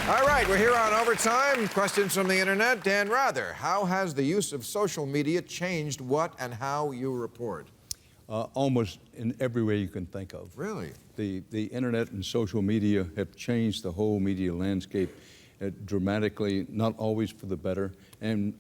All right, we're here on Overtime. Questions from the internet. Dan Rather, how has the use of social media changed what and how you report? Almost in every way you can think of. Really? The internet and social media have changed the whole media landscape dramatically, not always for the better. And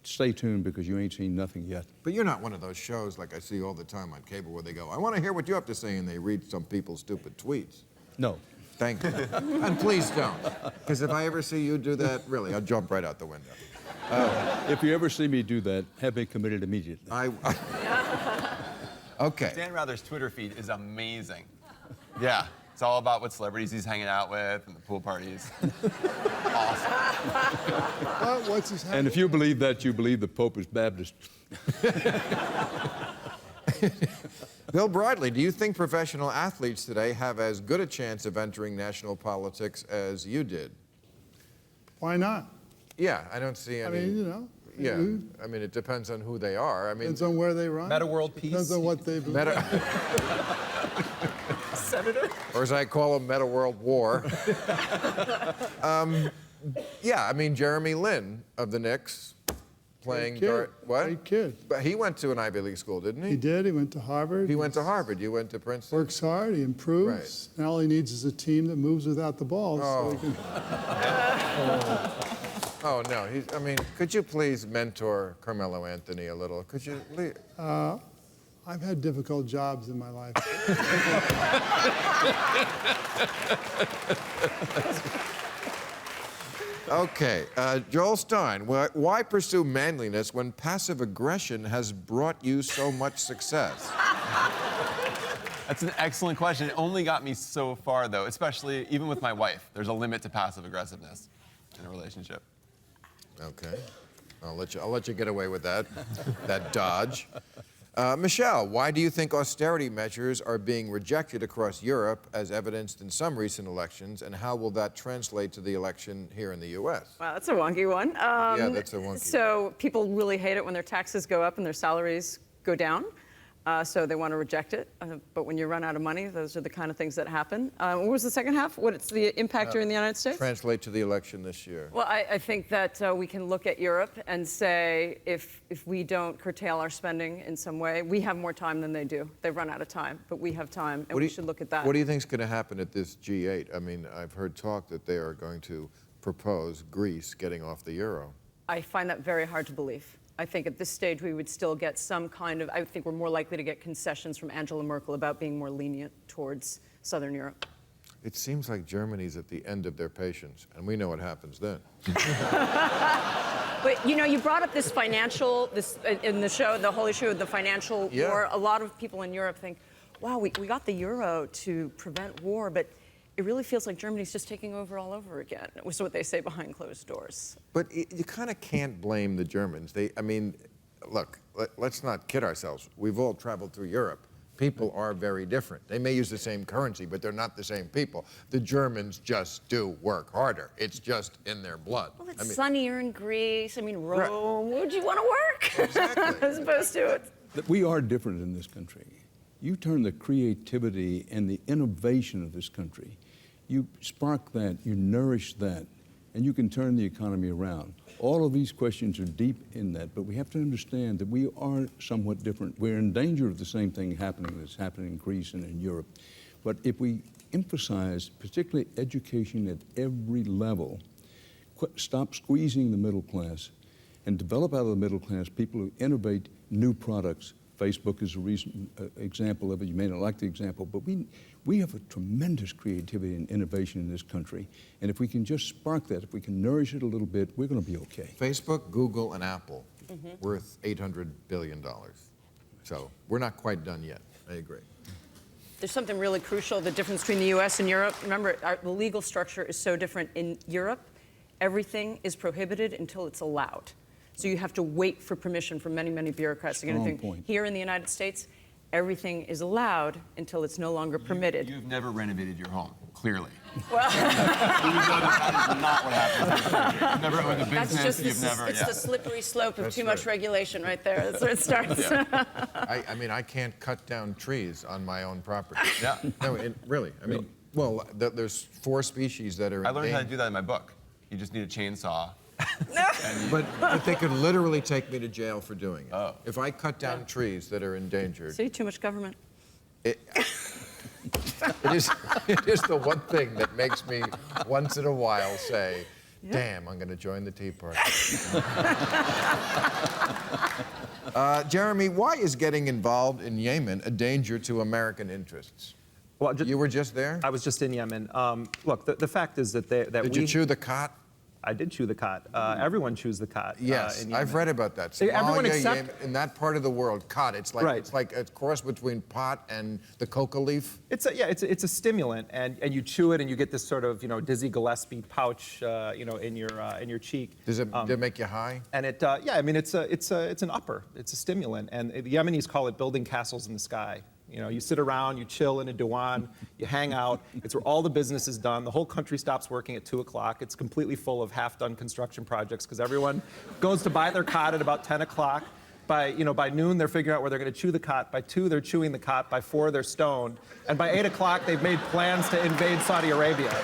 stay tuned because you ain't seen nothing yet. But you're not one of those shows like I see all the time on cable where they go, I want to hear what you have to say, and they read some people's stupid tweets. No. Thank you. And please don't. Because if I ever see you do that, really, I'll jump right out the window. If you ever see me do that, have it committed immediately. Okay. Dan Rather's Twitter feed is amazing. Yeah, it's all about what celebrities he's hanging out with and the pool parties. Awesome. What's his And if you believe that, you believe the Pope is Baptist. Bill Broadley, do you think professional athletes today have as good a chance of entering national politics as you did? Why not? Yeah, I don't see any. I mean, you know. Yeah, I mean, it depends on who they are. I mean, Depends on where they run. Meta world peace. Depends on what they believe. Senator? Or as I call them, meta world war. Yeah, I mean, Jeremy Lin of the Knicks playing Great kid. What? Great kid. But he went to an Ivy League school, didn't he? He did. He went to Harvard. He went to Harvard. You went to Princeton. Works hard. He improves. And all he needs is a team that moves without the ball. So he can... Oh, no. I mean, could you please mentor Carmelo Anthony a little? Could you? I've had difficult jobs in my life. Okay. Joel Stein, why pursue manliness when passive aggression has brought you so much success? That's an excellent question. It only got me so far, though, especially even with my wife. There's a limit to passive aggressiveness in a relationship. Okay. I'll let you get away with that, that dodge. Michelle, why do you think austerity measures are being rejected across Europe as evidenced in some recent elections, and how will that translate to the election here in the U.S.? Wow, that's a wonky one. Yeah, that's a wonky one. So people really hate it when their taxes go up and their salaries go down. So they want to reject it. But when you run out of money, those are the kind of things that happen. What was the second half? What's the impact here in the United States? Translate to the election this year. Well, I think that we can look at Europe and say if we don't curtail our spending in some way, we have more time than they do. They've run out of time, but we have time, and we should look at that. What do you think is going to happen at this G8? I mean, I've heard talk that they are going to propose Greece getting off the euro. I find that very hard to believe. I think at this stage we would still get some kind of, I think we're more likely to get concessions from Angela Merkel about being more lenient towards Southern Europe. It seems like Germany's at the end of their patience, and we know what happens then. But you know, you brought up this in the show, the whole issue of the financial war. A lot of people in Europe think, wow, we got the euro to prevent war, but it really feels like Germany's just taking over all over again, was what they say behind closed doors. But you kind of can't blame the Germans. I mean, look, let's not kid ourselves. We've all traveled through Europe. People are very different. They may use the same currency, but they're not the same people. The Germans just do work harder. It's just in their blood. Well, it's sunnier in Greece. I mean, Rome. Would you want to work? Exactly. As opposed to it. We are different in this country. You turn the creativity and the innovation of this country, you spark that, you nourish that, and you can turn the economy around. All of these questions are deep in that, but we have to understand that we are somewhat different. We're in danger of the same thing happening that's happening in Greece and in Europe. But if we emphasize, particularly education at every level, stop squeezing the middle class, and develop out of the middle class people who innovate new products. Facebook is a recent example of it. You may not like the example, but we have a tremendous creativity and innovation in this country. And if we can just spark that, if we can nourish it a little bit, we're going to be okay. Facebook, Google, and Apple, worth $800 billion. So we're not quite done yet. I agree. There's something really crucial, the difference between the U.S. and Europe. Remember, the legal structure is so different. In Europe, everything is prohibited until it's allowed. So you have to wait for permission from many, many bureaucrats to get anything. Here in the United States, everything is allowed until it's no longer permitted. You've never renovated your home, clearly. Well, We know that is not what happens in this country. You've never owned a that's business, just you've never... it's the slippery slope of That's too much right. regulation right there. That's where it starts. I mean, I can't cut down trees on my own property. Yeah. No, really. I mean, well, there's 4 species that are I learned how to endangered. do that in my book. You just need a chainsaw. But they could literally take me to jail for doing it. Oh. If I cut down trees that are endangered, See, too much government. it is the one thing that makes me once in a while say, damn, I'm going to join the Tea Party. Jeremy, why is getting involved in Yemen a danger to American interests? Well, You were just there? I was just in Yemen. Look, the fact is that Did you chew the cot? I did chew the cot. Everyone chews the cot. Yes, in Yemen. I've read about that. Everyone Somalia, except- Yemen, in that part of the world, cot. It's like Right. it's like a cross between pot and the coca leaf. It's a stimulant, and you chew it, and you get this sort of Dizzy Gillespie pouch, in your cheek. Does it make you high? And it's an upper. It's a stimulant, and the Yemenis call it building castles in the sky. You sit around, you chill in a diwan, you hang out. It's where all the business is done. The whole country stops working at 2 o'clock. It's completely full of half-done construction projects because everyone goes to buy their cot at about 10 o'clock. By noon, they're figuring out where they're going to chew the cot. By 2, they're chewing the cot. By 4, they're stoned. And by 8 o'clock, they've made plans to invade Saudi Arabia.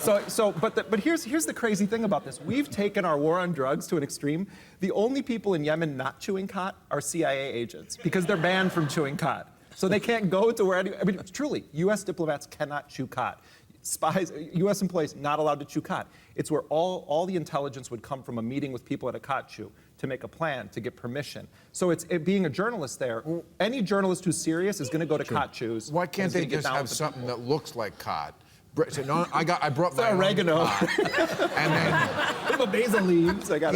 But here's the crazy thing about this. We've taken our war on drugs to an extreme. The only people in Yemen not chewing cot are CIA agents because they're banned from chewing cot. So they can't go to where truly, U.S. diplomats cannot chew cot. Spies, U.S. employees not allowed to chew cot. It's where all the intelligence would come from a meeting with people at a cot chew to make a plan, to get permission. So being a journalist there, any journalist who's serious is going to go to cot chews. Why can't they just have something that looks like cot? Say, no, I brought my own oregano. cot. And then, The basil leaves. I got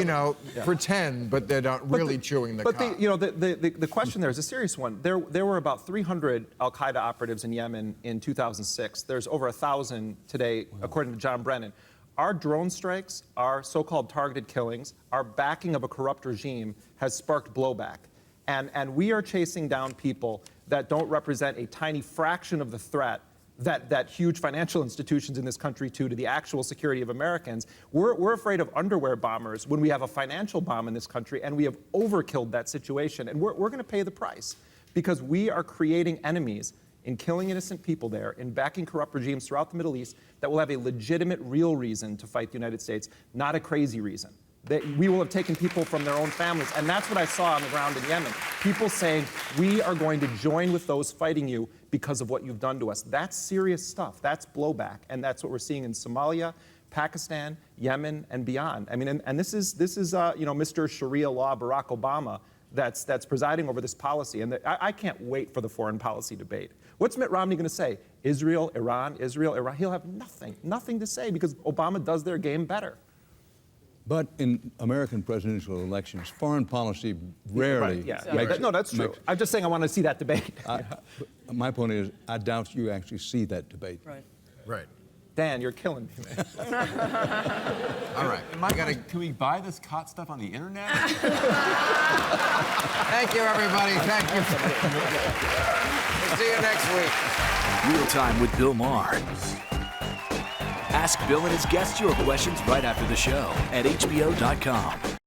pretend, but they're not really chewing the But cot. the question there is a serious one. There were about 300 Al-Qaeda operatives in Yemen in 2006. There's over 1,000 today, according to John Brennan. Our drone strikes, our so-called targeted killings, our backing of a corrupt regime has sparked blowback. And we are chasing down people that don't represent a tiny fraction of the threat that huge financial institutions in this country to the actual security of Americans. We're afraid of underwear bombers when we have a financial bomb in this country, and we have overkilled that situation. And we're going to pay the price because we are creating enemies in killing innocent people there, in backing corrupt regimes throughout the Middle East that will have a legitimate, real reason to fight the United States, not a crazy reason. That we will have taken people from their own families. And that's what I saw on the ground in Yemen. People saying, we are going to join with those fighting you because of what you've done to us. That's serious stuff. That's blowback. And that's what we're seeing in Somalia, Pakistan, Yemen, and beyond. I mean, and this is Mr. Sharia law, Barack Obama, that's presiding over this policy. And I can't wait for the foreign policy debate. What's Mitt Romney going to say? Israel, Iran, Israel, Iran. He'll have nothing to say because Obama does their game better. But in American presidential elections, foreign policy rarely. No, that's true. I'm just saying I want to see that debate. My point is, I doubt you actually see that debate. Right. Dan, you're killing me, man. All right. Can we buy this cot stuff on the internet? Thank you, everybody. Thank you. We'll see you next week. Real Time with Bill Maher. Ask Bill and his guests your questions right after the show at HBO.com.